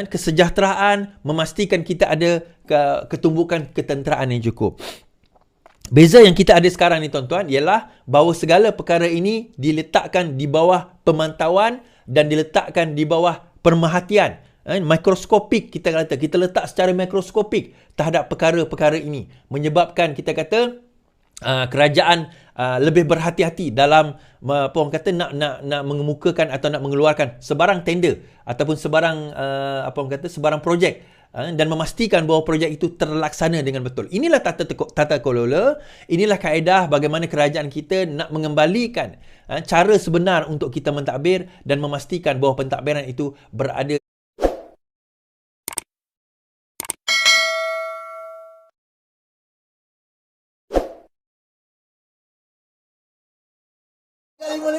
kesejahteraan, memastikan kita ada ketumbukan ketenteraan yang cukup. Beza yang kita ada sekarang ni tuan-tuan ialah bahawa segala perkara ini diletakkan di bawah pemantauan dan diletakkan di bawah pemerhatian. Mikroskopik kita kata, kita letak secara mikroskopik terhadap perkara-perkara ini. Menyebabkan kita kata kerajaan lebih berhati-hati dalam apa orang kata nak mengemukakan atau nak mengeluarkan sebarang tender ataupun sebarang apa orang kata sebarang projek dan memastikan bahawa projek itu terlaksana dengan betul. Inilah tata kelola, inilah kaedah bagaimana kerajaan kita nak mengembalikan cara sebenar untuk kita mentadbir dan memastikan bahawa pentadbiran itu berada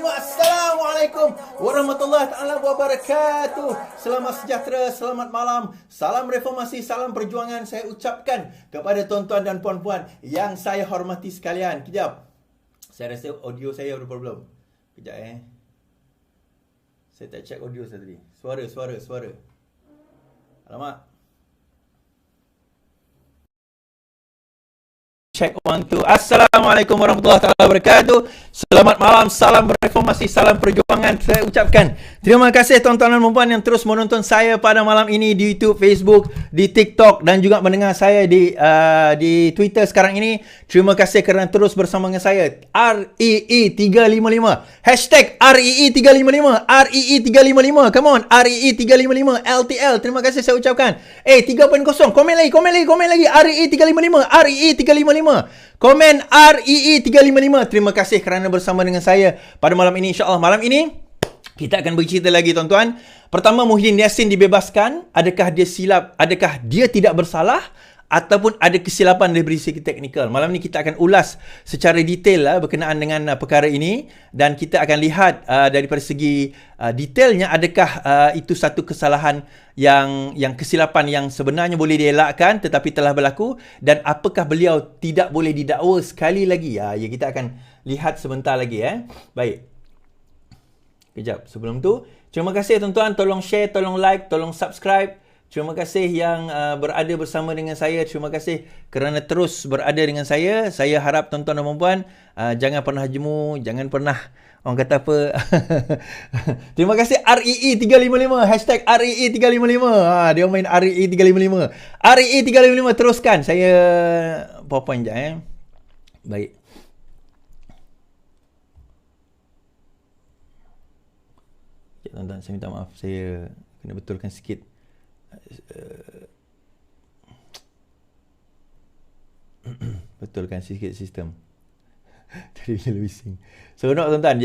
Assalamualaikum warahmatullahi taala wabarakatuh. Selamat sejahtera, selamat malam. Salam reformasi, salam perjuangan saya ucapkan kepada tuan-tuan dan puan-puan yang saya hormati sekalian. Kejap. Saya rasa audio saya ada problem. Kejap Saya tak check audio saya tadi. Suara. Alamak. Check 1 2. Assalamualaikum warahmatullahi wabarakatuh. Selamat malam, salam reformasi, salam perjuangan saya ucapkan. Terima kasih tuan-tuan dan puan-puan yang terus menonton saya pada malam ini di YouTube, Facebook, di TikTok dan juga mendengar saya di Twitter sekarang ini. Terima kasih kerana terus bersama dengan saya. REE355. Hashtag REE355. REE355. Come on. REE355. LTL. Terima kasih saya ucapkan. 3.0. Komen lagi. REE355. REE355. Komen REE355. Terima kasih kerana bersama dengan saya pada malam ini. InsyaAllah malam ini kita akan bercerita lagi tuan-tuan. Pertama, Muhyiddin Yassin dibebaskan. Adakah dia silap? Adakah dia tidak bersalah? Ataupun ada kesilapan dari segi teknikal. Malam ni kita akan ulas secara detail berkenaan dengan perkara ini. Dan kita akan lihat daripada segi detailnya adakah itu satu kesalahan yang kesilapan yang sebenarnya boleh dielakkan tetapi telah berlaku. Dan apakah beliau tidak boleh didakwa sekali lagi. Ya, kita akan lihat sebentar lagi. Baik. Kejap. Sebelum tu, terima kasih tuan-tuan. Tolong share, tolong like, tolong subscribe. Terima kasih yang berada bersama dengan saya. Terima kasih kerana terus berada dengan saya. Saya harap tuan-tuan dan puan-puan jangan pernah jemu, jangan pernah orang kata apa. Terima kasih REE355. Hashtag REE355. Dia main REE355. REE355 teruskan. Saya PowerPoint sekejap. Baik. Tuan-tuan, saya minta maaf. Saya kena betulkan sikit. Betulkan sikit sistem. Tadi bila bising. Seronok tuan-tuan,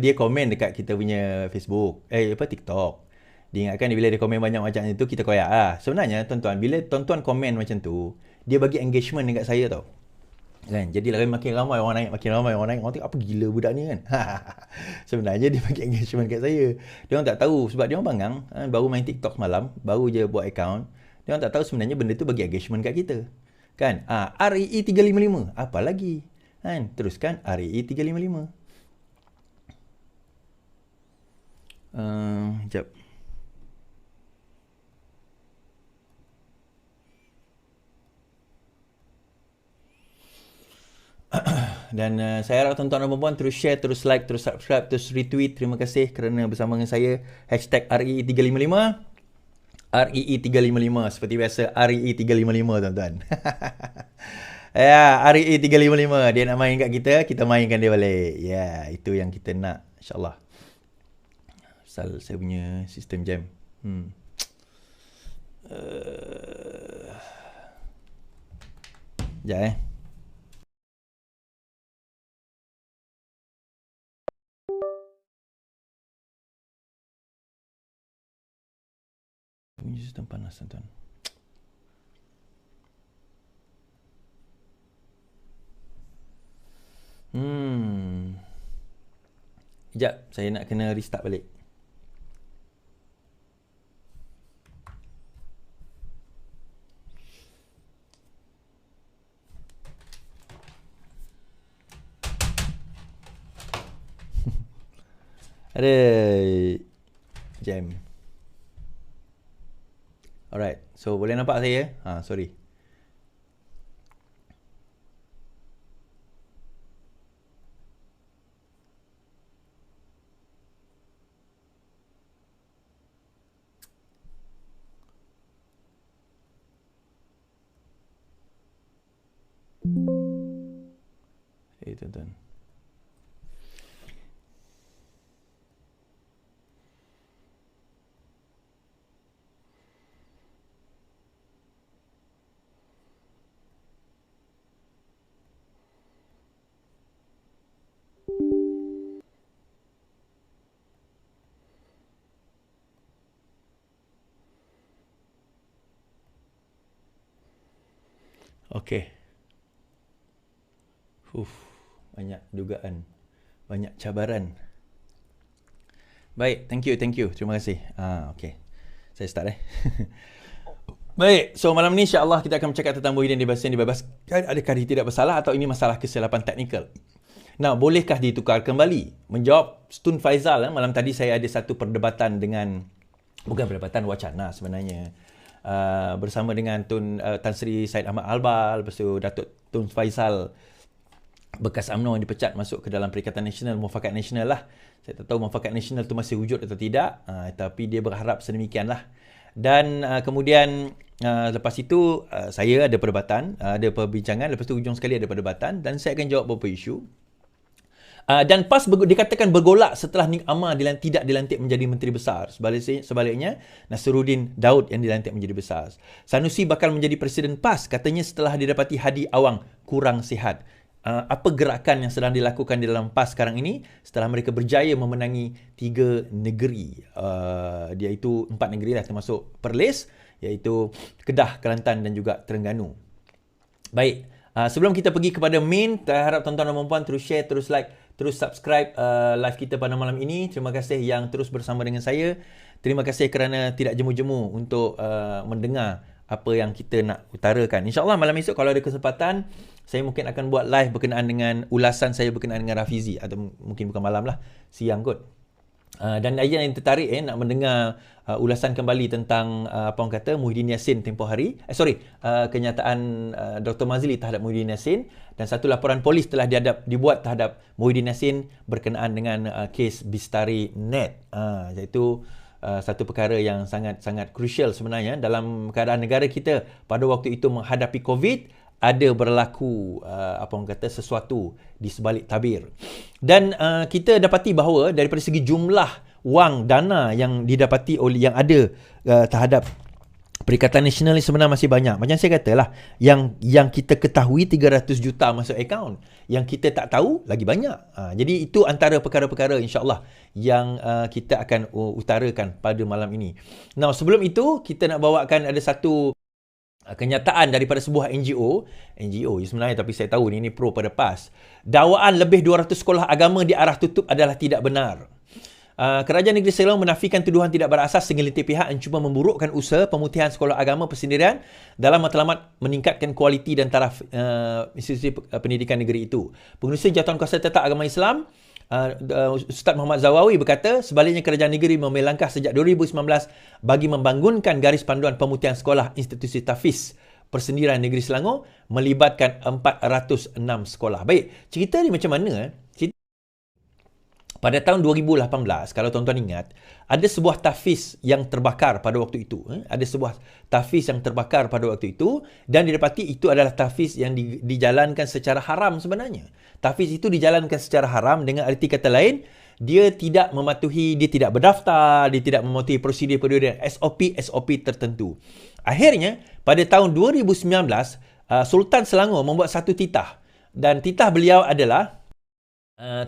dia komen dekat kita punya Facebook, TikTok. Dia ingatkan bila dia komen banyak macam itu kita koyak Sebenarnya tuan-tuan, bila tuan-tuan komen macam tu, dia bagi engagement dekat saya tau. Kan? Jadi makin ramai orang naik, orang tengok apa gila budak ni kan. Sebenarnya dia bagi engagement kat saya. Dia orang tak tahu sebab dia orang bangang, baru main TikTok semalam, baru je buat account. Dia orang tak tahu sebenarnya benda tu bagi engagement kat kita. Kan? REE355. Apa lagi? Kan? Teruskan REE355. Sekejap. Dan saya harap tuan-tuan dan puan-puan terus share, terus like, terus subscribe, terus retweet. Terima kasih kerana bersama dengan saya. Hashtag REE355. REE355. Seperti biasa REE355 tuan-tuan. Ya, REE355. Dia nak main kat kita mainkan dia balik. Ya, itu yang kita nak, insyaAllah. Pasal saya punya sistem jam. Sekejap Bunyi sistem panas tuan-tuan. Sekejap, saya nak kena restart balik. Ada jam. Alright. So boleh nampak saya? Sorry. Tuan-tuan. Okey. Banyak dugaan. Banyak cabaran. Baik, thank you. Terima kasih. Okey. Saya start Baik, so malam ni insya-Allah kita akan bercakap tentang Muhyiddin dibebaskan. Adakah dia tidak bersalah atau ini masalah kesilapan teknikal? Nah, bolehkah ditukar kembali? Menjawab Tun Faizal, malam tadi saya ada satu perdebatan dengan, bukan perdebatan, wacana sebenarnya. Bersama dengan Tan Sri Syed Ahmad Albal, lepas tu Datuk Tun Faizal bekas UMNO yang dipecat masuk ke dalam Perikatan Nasional, Muafakat Nasional lah. Saya tak tahu Muafakat Nasional tu masih wujud atau tidak, tapi dia berharap sedemikian lah. Dan kemudian lepas itu saya ada perdebatan, ada perbincangan, lepas tu hujung sekali ada perdebatan dan saya akan jawab beberapa isu. Dan PAS dikatakan bergolak setelah Nik Amar tidak dilantik menjadi Menteri Besar. Sebaliknya, Nasruddin Daud yang dilantik menjadi besar. Sanusi bakal menjadi Presiden PAS katanya setelah didapati Hadi Awang kurang sihat. Apa gerakan yang sedang dilakukan di dalam PAS sekarang ini setelah mereka berjaya memenangi 3 negeri, iaitu 4 negeri lah termasuk Perlis, iaitu Kedah, Kelantan dan juga Terengganu. Baik, sebelum kita pergi kepada main, saya harap tuan-tuan dan puan terus share, terus like, terus subscribe live kita pada malam ini. Terima kasih yang terus bersama dengan saya. Terima kasih kerana tidak jemu-jemu untuk mendengar apa yang kita nak utarakan. InsyaAllah malam esok kalau ada kesempatan, saya mungkin akan buat live berkenaan dengan ulasan saya berkenaan dengan Rafizi. Atau mungkin bukan malam lah, siang kot. Dan ayah yang tertarik nak mendengar ulasan kembali tentang apa orang kata Muhyiddin Yassin tempoh hari, kenyataan Dr. Mazli terhadap Muhyiddin Yassin, dan satu laporan polis telah dibuat terhadap Muhyiddin Yassin berkenaan dengan kes Bistari Net, iaitu satu perkara yang sangat-sangat crucial sebenarnya dalam keadaan negara kita pada waktu itu menghadapi COVID. Ada berlaku apa orang kata sesuatu di sebalik tabir. Dan kita dapati bahawa daripada segi jumlah wang dana yang didapati oleh yang ada terhadap Perikatan Nasional ni sebenarnya masih banyak. Macam saya katalah, yang kita ketahui 300 juta masuk akaun, yang kita tak tahu lagi banyak. Jadi itu antara perkara-perkara insya-Allah yang kita akan utarakan pada malam ini. Nah, sebelum itu kita nak bawakan ada satu kenyataan daripada sebuah NGO sebenarnya, tapi saya tahu ini pro pada PAS. Dakwaan lebih 200 sekolah agama di arah tutup adalah tidak benar. Kerajaan Negeri Selangor menafikan tuduhan tidak berasas segelintir pihak yang cuba memburukkan usaha pemutihan sekolah agama persendirian dalam matlamat meningkatkan kualiti dan taraf institusi pendidikan negeri itu. Pengurusi Jawatankuasa Tetap Agama Islam Ustaz Muhammad Zawawi berkata, sebaliknya kerajaan negeri mengambil langkah sejak 2019 bagi membangunkan garis panduan pemutihan sekolah institusi tahfiz persendirian negeri Selangor melibatkan 406 sekolah. Baik, cerita ni macam mana? Pada tahun 2018, kalau tuan-tuan ingat, ada sebuah tahfiz yang terbakar pada waktu itu. Ada sebuah tahfiz yang terbakar pada waktu itu dan didapati itu adalah tahfiz yang dijalankan secara haram sebenarnya. Tahfiz itu dijalankan secara haram, dengan arti kata lain, dia tidak mematuhi, dia tidak berdaftar, dia tidak mematuhi prosedur-prosedur SOP tertentu. Akhirnya, pada tahun 2019, Sultan Selangor membuat satu titah. Dan titah beliau adalah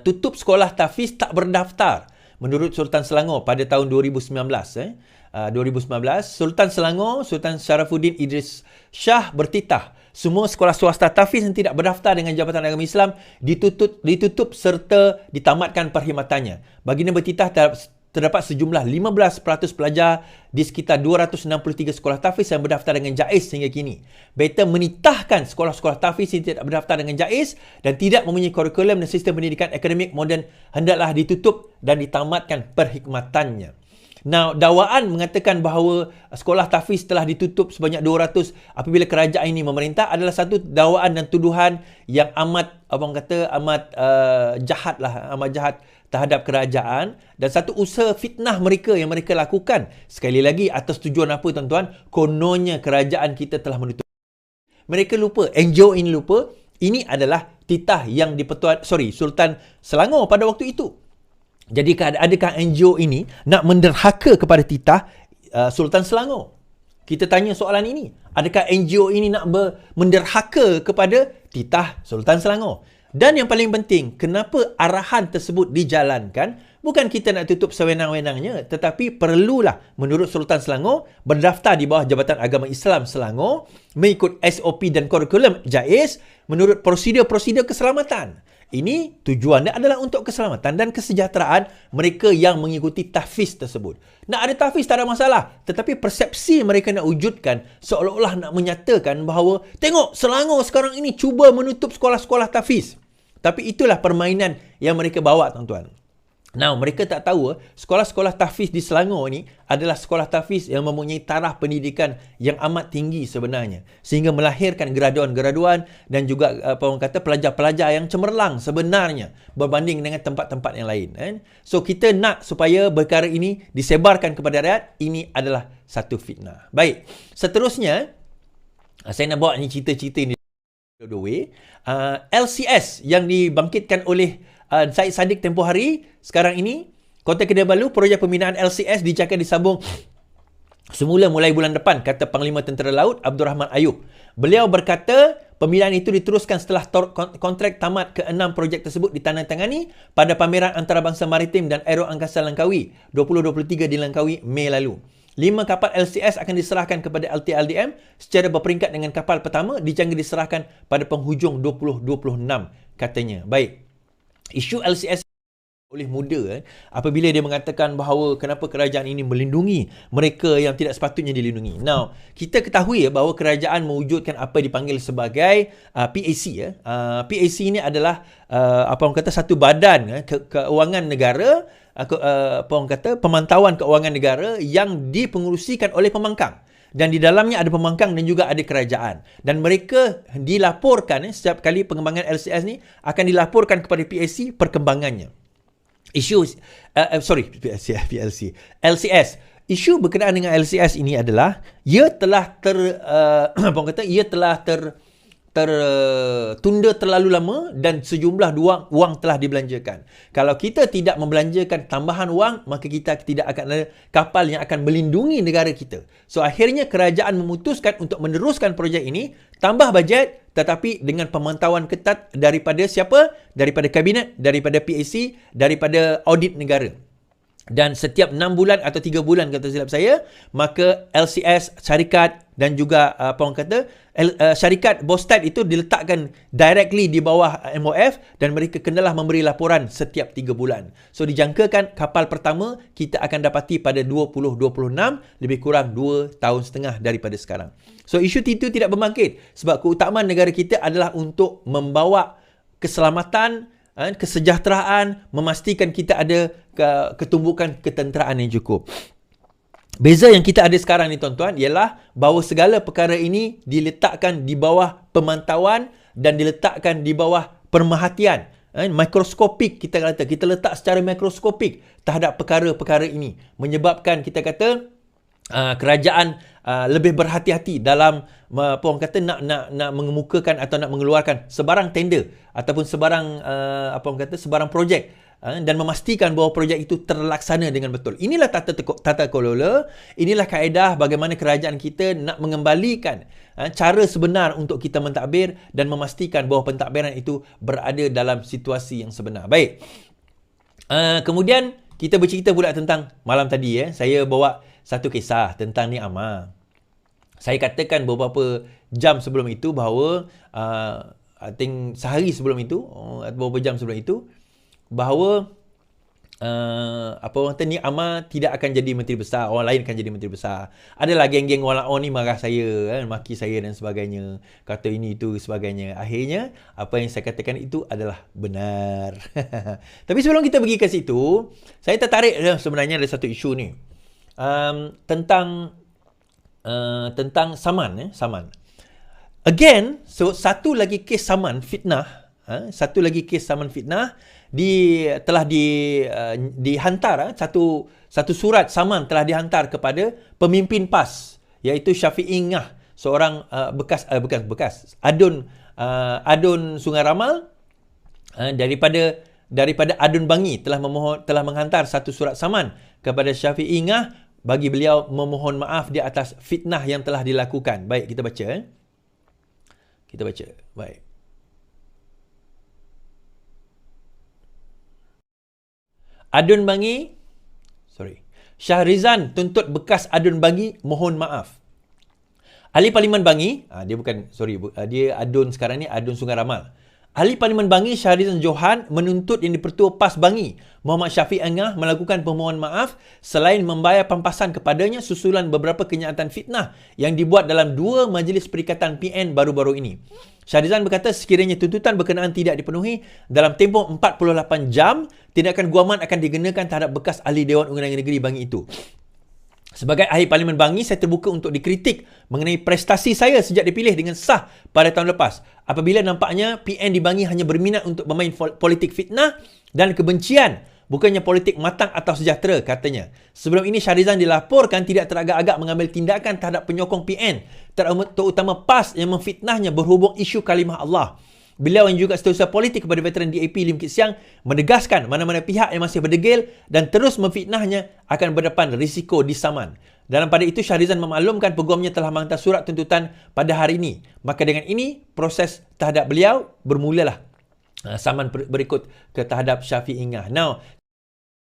tutup sekolah tahfiz tak berdaftar. Menurut Sultan Selangor pada tahun 2019, 2019, Sultan Selangor, Sultan Sharafuddin Idris Shah bertitah semua sekolah swasta tahfiz yang tidak berdaftar dengan Jabatan Agama Islam ditutup serta ditamatkan perkhidmatannya. Baginda bertitah terdapat sejumlah 15% pelajar di sekitar 263 sekolah tahfiz yang berdaftar dengan JAIZ sehingga kini. Beta menitahkan sekolah-sekolah tahfiz yang tidak berdaftar dengan JAIZ dan tidak mempunyai kurikulum dan sistem pendidikan akademik moden hendaklah ditutup dan ditamatkan perkhidmatannya. Now, dakwaan mengatakan bahawa sekolah tahfiz telah ditutup sebanyak 200 apabila kerajaan ini memerintah adalah satu dakwaan dan tuduhan yang amat jahat lah, amat jahat terhadap kerajaan, dan satu usaha fitnah mereka yang mereka lakukan. Sekali lagi, atas tujuan apa tuan-tuan? Kononnya kerajaan kita telah menutup. Mereka lupa, NGO ini lupa, ini adalah titah yang Sultan Selangor pada waktu itu. Jadi adakah NGO ini nak menderhaka kepada titah Sultan Selangor? Kita tanya soalan ini. Adakah NGO ini nak menderhaka kepada titah Sultan Selangor? Dan yang paling penting, kenapa arahan tersebut dijalankan? Bukan kita nak tutup sewenang-wenangnya, tetapi perlulah menurut Sultan Selangor berdaftar di bawah Jabatan Agama Islam Selangor, mengikut SOP dan kurikulum JAIZ menurut prosedur-prosedur keselamatan. Ini tujuannya adalah untuk keselamatan dan kesejahteraan mereka yang mengikuti tahfiz tersebut. Nak ada tahfiz tak ada masalah, tetapi persepsi mereka nak wujudkan seolah-olah nak menyatakan bahawa tengok Selangor sekarang ini cuba menutup sekolah-sekolah tahfiz. Tapi itulah permainan yang mereka bawa, tuan-tuan. Now, mereka tak tahu sekolah-sekolah tahfiz di Selangor ni adalah sekolah tahfiz yang mempunyai taraf pendidikan yang amat tinggi sebenarnya, sehingga melahirkan graduan-graduan dan juga pelajar-pelajar yang cemerlang sebenarnya berbanding dengan tempat-tempat yang lain. So, kita nak supaya perkara ini disebarkan kepada rakyat. Ini adalah satu fitnah. Baik, seterusnya saya nak bawa ni cerita-cerita ini the way. LCS yang dibangkitkan oleh Syed Saddiq tempoh hari sekarang ini, Kota Kinabalu, projek pembinaan LCS dijangka disambung semula mulai bulan depan, kata Panglima Tentera Laut Abdul Rahman Ayub. Beliau berkata pembinaan itu diteruskan setelah kontrak tamat ke-6 projek tersebut ditandatangani pada pameran antarabangsa maritim dan aero angkasa Langkawi 2023 di Langkawi Mei lalu. 5 kapal LCS akan diserahkan kepada LTLDM secara berperingkat dengan kapal pertama dijangka diserahkan pada penghujung 2026, katanya. Baik. Isu LCS oleh muda apabila dia mengatakan bahawa kenapa kerajaan ini melindungi mereka yang tidak sepatutnya dilindungi. Now, kita ketahui bahawa kerajaan mewujudkan apa dipanggil sebagai PAC. PAC ini adalah satu badan keuangan negara, pemantauan keuangan negara yang dipengerusikan oleh pembangkang. Dan di dalamnya ada pembangkang dan juga ada kerajaan. Dan mereka dilaporkan, setiap kali pengembangan LCS ni akan dilaporkan kepada PAC perkembangannya. LCS. Isu berkenaan dengan LCS ini adalah ia telah tertunda terlalu lama dan sejumlah wang telah dibelanjakan. Kalau kita tidak membelanjakan tambahan wang, maka kita tidak akan ada kapal yang akan melindungi negara kita. So, akhirnya kerajaan memutuskan untuk meneruskan projek ini, tambah bajet, tetapi dengan pemantauan ketat daripada siapa? Daripada kabinet, daripada PAC, daripada audit negara. Dan setiap 6 bulan atau 3 bulan kata silap saya, maka LCS, syarikat dan juga syarikat Bostad itu diletakkan directly di bawah MOF dan mereka kenalah memberi laporan setiap 3 bulan. So, dijangkakan kapal pertama kita akan dapati pada 2026, lebih kurang 2 tahun setengah daripada sekarang. So, isu itu tidak berbangkit sebab keutamaan negara kita adalah untuk membawa keselamatan, kesejahteraan, memastikan kita ada ketumbukan ketenteraan yang cukup. Beza yang kita ada sekarang ni, tuan-tuan, ialah bahawa segala perkara ini diletakkan di bawah pemantauan dan diletakkan di bawah perhatian. Mikroskopik, kita letak secara mikroskopik terhadap perkara-perkara ini. Menyebabkan kita kata kerajaan lebih berhati-hati dalam nak mengemukakan atau nak mengeluarkan sebarang tender ataupun sebarang projek dan memastikan bahawa projek itu terlaksana dengan betul. Inilah tata kelola, inilah kaedah bagaimana kerajaan kita nak mengembalikan cara sebenar untuk kita mentadbir dan memastikan bahawa pentadbiran itu berada dalam situasi yang sebenar. Baik. Kemudian kita bercerita pula tentang malam tadi saya bawa satu kisah tentang Nik Amar. Saya katakan beberapa jam sebelum itu bahawa I think sehari sebelum itu, beberapa jam sebelum itu, bahawa Nik Amar tidak akan jadi menteri besar, orang lain akan jadi menteri besar. Adalah geng-geng orang ni marah saya, maki saya dan sebagainya, kata ini itu sebagainya. Akhirnya apa yang saya katakan itu adalah benar. Tapi sebelum kita pergi ke situ, saya tertarik sebenarnya ada satu isu ni. tentang saman. Saman. Again, so satu lagi kes saman fitnah, telah dihantar, satu surat saman telah dihantar kepada pemimpin PAS, iaitu Syafiee Ngah, seorang bekas adun Sungai Ramal, daripada Adun Bangi telah menghantar satu surat saman kepada Syafiee Ngah bagi beliau memohon maaf di atas fitnah yang telah dilakukan. Baik, kita baca. Baik. Adun Bangi, Syahrizan tuntut bekas Adun Bangi mohon maaf. Ahli Parlimen Bangi, dia Adun sekarang ni, Adun Sungai Ramal. Ahli Parlimen Bangi Syahrizan Johan menuntut Yang di-Pertua PAS Bangi Muhammad Syafiee Ngah melakukan permohonan maaf selain membayar pampasan kepadanya susulan beberapa kenyataan fitnah yang dibuat dalam dua majlis perikatan PN baru-baru ini. Syahrizan berkata sekiranya tuntutan berkenaan tidak dipenuhi dalam tempoh 48 jam, tindakan guaman akan dikenakan terhadap bekas ahli Dewan Undangan Negeri Bangi itu. Sebagai ahli Parlimen Bangi, saya terbuka untuk dikritik mengenai prestasi saya sejak dipilih dengan sah pada tahun lepas. Apabila nampaknya PN di Bangi hanya berminat untuk bermain politik fitnah dan kebencian, bukannya politik matang atau sejahtera, katanya. Sebelum ini, Syahrizan dilaporkan tidak teragak-agak mengambil tindakan terhadap penyokong PN, terutama PAS yang memfitnahnya berhubung isu kalimah Allah. Beliau yang juga setiausaha politik kepada veteran DAP Lim Kit Siang menegaskan mana-mana pihak yang masih berdegil dan terus memfitnahnya akan berdepan risiko disaman. Dalam pada itu, Syahrizan memaklumkan peguamnya telah menghantar surat tuntutan pada hari ini. Maka dengan ini, proses terhadap beliau bermulalah. Saman berikut ke terhadap Syafiee Ngah. Now,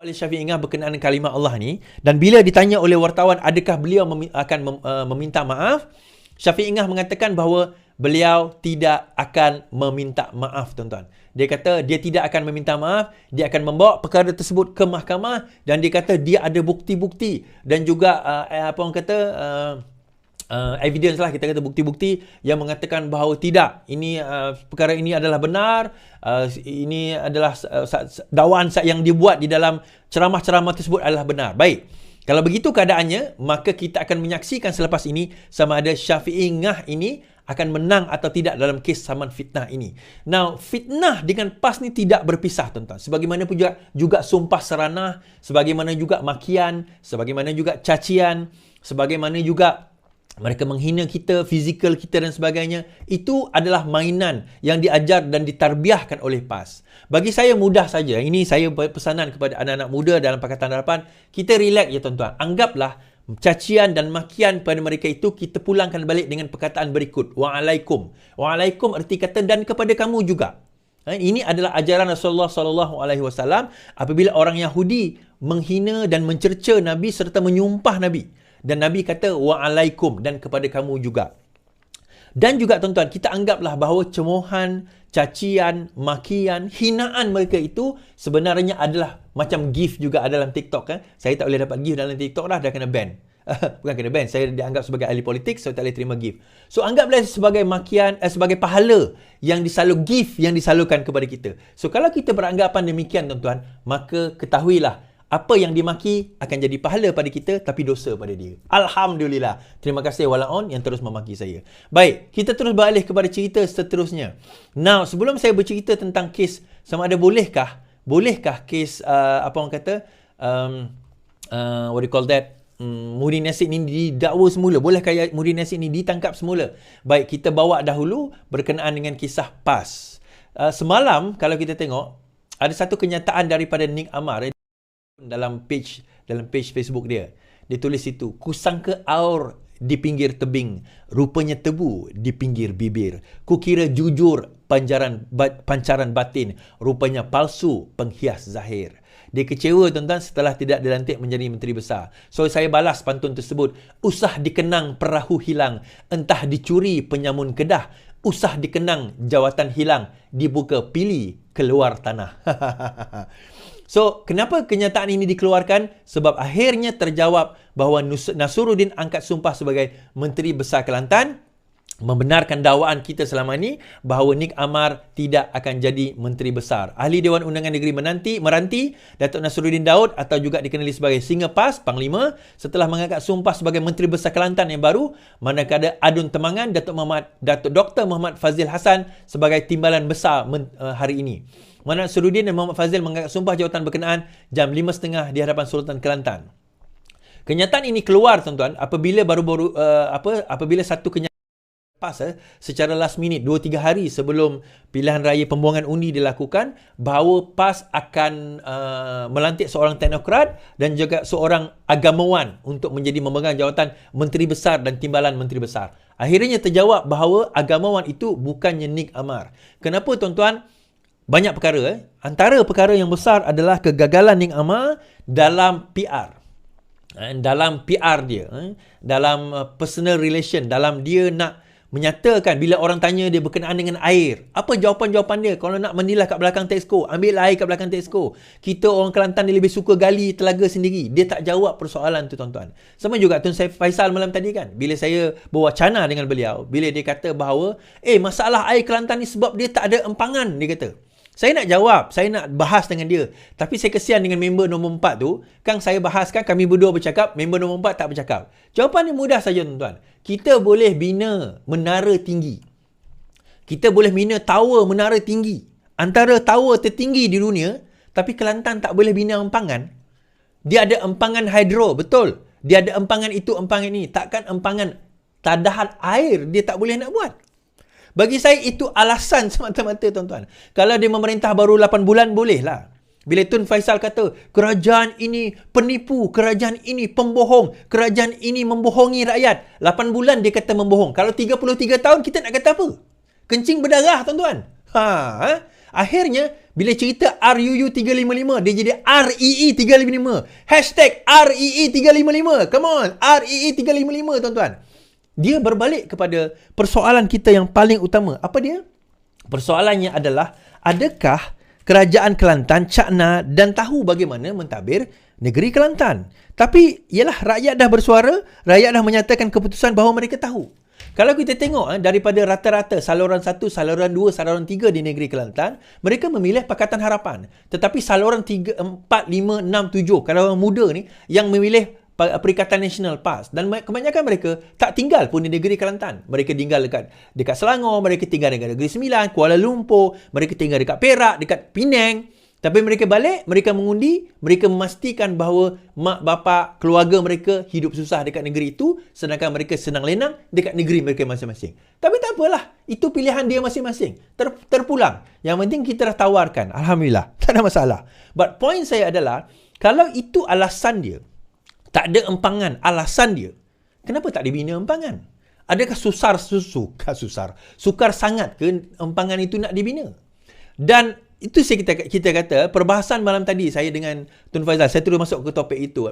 oleh Syafiee Ngah berkenaan kalimah Allah ni, dan bila ditanya oleh wartawan adakah beliau akan meminta maaf, Syafiee Ngah mengatakan bahawa beliau tidak akan meminta maaf, tuan-tuan. Dia kata dia tidak akan meminta maaf, dia akan membawa perkara tersebut ke mahkamah dan dia kata dia ada bukti-bukti dan juga evidence lah, kita kata bukti-bukti yang mengatakan bahawa tidak, ini perkara ini adalah benar, ini adalah dakwaan yang dibuat di dalam ceramah-ceramah tersebut adalah benar. Baik. Kalau begitu keadaannya, maka kita akan menyaksikan selepas ini sama ada Syafiee Ngah ini akan menang atau tidak dalam kes saman fitnah ini. Now, fitnah dengan PAS ni tidak berpisah, tuan-tuan. Sebagaimana pun juga sumpah seranah, sebagaimana juga makian, sebagaimana juga cacian, sebagaimana juga mereka menghina kita, fizikal kita dan sebagainya. Itu adalah mainan yang diajar dan ditarbiahkan oleh PAS. Bagi saya mudah saja. Ini saya pesanan kepada anak-anak muda dalam Pakatan Harapan. Kita relax ya, tuan-tuan. Anggaplah cacian dan makian pada mereka itu kita pulangkan balik dengan perkataan berikut. Wa'alaikum. Wa'alaikum erti kata dan kepada kamu juga. Ini adalah ajaran Rasulullah SAW apabila orang Yahudi menghina dan mencerca Nabi serta menyumpah Nabi. Dan Nabi kata wa'alaikum dan kepada kamu juga. Dan juga tuan-tuan, kita anggaplah bahawa cemohan, cacian, makian, hinaan mereka itu sebenarnya adalah macam gift juga dalam TikTok. Saya tak boleh dapat gift dalam TikTok dah kena ban. Bukan kena ban, saya dianggap sebagai ahli politik, saya tak boleh terima gift. So anggaplah sebagai makian, sebagai pahala yang gift yang disalurkan kepada kita. So kalau kita beranggapan demikian, tuan-tuan, maka ketahuilah apa yang dimaki akan jadi pahala pada kita tapi dosa pada dia. Alhamdulillah. Terima kasih Walaon yang terus memaki saya. Baik, kita terus beralih kepada cerita seterusnya. Now, sebelum saya bercerita tentang kes sama ada bolehkah kes what do you call that? Muhyiddin Yassin ini didakwa semula. Bolehkah Muhyiddin Yassin ini ditangkap semula? Baik, kita bawa dahulu berkenaan dengan kisah PAS. Semalam kalau kita tengok ada satu kenyataan daripada Nick Amar dalam page Facebook dia. Dia tulis itu, kusangka aur di pinggir tebing, rupanya tebu di pinggir bibir. Kukira jujur pancaran batin, rupanya palsu penghias zahir. Dia kecewa, tuan-tuan, setelah tidak dilantik menjadi Menteri Besar. So, saya balas pantun tersebut. Usah dikenang perahu hilang, entah dicuri penyamun kedah. Usah dikenang jawatan hilang, dibuka pilih keluar tanah. So, kenapa kenyataan ini dikeluarkan? Sebab akhirnya terjawab bahawa Nasruddin angkat sumpah sebagai Menteri Besar Kelantan membenarkan dakwaan kita selama ini bahawa Nik Amar tidak akan jadi Menteri Besar. Ahli Dewan Undangan Negeri Meranti, Datuk Nasruddin Daud atau juga dikenali sebagai Singa PAS, Panglima, setelah mengangkat sumpah sebagai Menteri Besar Kelantan yang baru, manakala Adun Temangan, Datuk Dr. Muhammad Fazil Hassan sebagai Timbalan Besar hari ini. Nasruddin dan Muhammad Fazil mengangkat sumpah jawatan berkenaan jam 5.30 di hadapan Sultan Kelantan. Kenyataan ini keluar tuan-tuan apabila apabila satu kenyataan secara last minute 2-3 hari sebelum pilihan raya pembuangan undi dilakukan bahawa PAS akan melantik seorang teknokrat dan juga seorang agamawan untuk menjadi memegang jawatan Menteri Besar dan Timbalan Menteri Besar. Akhirnya terjawab bahawa agamawan itu bukannya Nik Amar. Kenapa tuan-tuan? Banyak perkara. Antara perkara yang besar adalah kegagalan Nik Amar dalam PR. Dalam PR dia. Dalam personal relation. Dalam dia nak menyatakan bila orang tanya dia berkenaan dengan air. Apa jawapan-jawapan dia? Kalau nak menilah kat belakang Tesco, ambil air kat belakang Tesco. Kita orang Kelantan dia lebih suka gali telaga sendiri. Dia tak jawab persoalan tu tuan-tuan. Sama juga Tun Faisal malam tadi kan. Bila saya berwacana dengan beliau, bila dia kata bahawa masalah air Kelantan ni sebab dia tak ada empangan, dia kata. Saya nak jawab, saya nak bahas dengan dia. Tapi saya kesian dengan member nombor 4 tu. Kan saya bahaskan, kami berdua bercakap, member nombor 4 tak bercakap. Jawapan dia mudah saja tuan-tuan. Kita boleh bina menara tinggi. Kita boleh bina tower menara tinggi. Antara tower tertinggi di dunia, tapi Kelantan tak boleh bina empangan. Dia ada empangan hidro, betul. Dia ada empangan itu, empangan ini. Takkan empangan tadahan air dia tak boleh nak buat. Bagi saya itu alasan semata-mata tuan-tuan. Kalau dia memerintah baru 8 bulan, bolehlah. Bila Tun Faisal kata, kerajaan ini penipu, kerajaan ini pembohong, kerajaan ini membohongi rakyat. 8 bulan dia kata membohong. Kalau 33 tahun, kita nak kata apa? Kencing berdarah tuan-tuan. Akhirnya, bila cerita RUU 355, dia jadi REE 355. Hashtag REE 355. Come on, REE 355 tuan-tuan. Dia berbalik kepada persoalan kita yang paling utama. Apa dia? Persoalannya adalah, adakah kerajaan Kelantan cakna dan tahu bagaimana mentadbir negeri Kelantan? Tapi, ialah rakyat dah bersuara, rakyat dah menyatakan keputusan bahawa mereka tahu. Kalau kita tengok daripada rata-rata saluran 1, saluran 2, saluran 3 di negeri Kelantan, mereka memilih Pakatan Harapan. Tetapi saluran 3, 4, 5, 6, 7, kalau orang muda ni, yang memilih Perikatan Nasional PAS. Dan kebanyakan mereka tak tinggal pun di negeri Kelantan. Mereka tinggal dekat Selangor, mereka tinggal dekat Negeri Sembilan, Kuala Lumpur, mereka tinggal dekat Perak, dekat Penang. Tapi mereka balik, mereka mengundi, mereka memastikan bahawa mak bapak keluarga mereka hidup susah dekat negeri itu, sedangkan mereka senang lenang dekat negeri mereka masing-masing. Tapi tak apalah, itu pilihan dia masing-masing. Terpulang. Yang penting kita dah tawarkan. Alhamdulillah, tak ada masalah. But point saya adalah, kalau itu alasan dia, tak ada empangan, alasan dia, kenapa tak dibina empangan? Adakah sukar sangat ke empangan itu nak dibina? Dan itu kita kata, perbahasan malam tadi saya dengan Tun Faizal, saya terus masuk ke topik itu.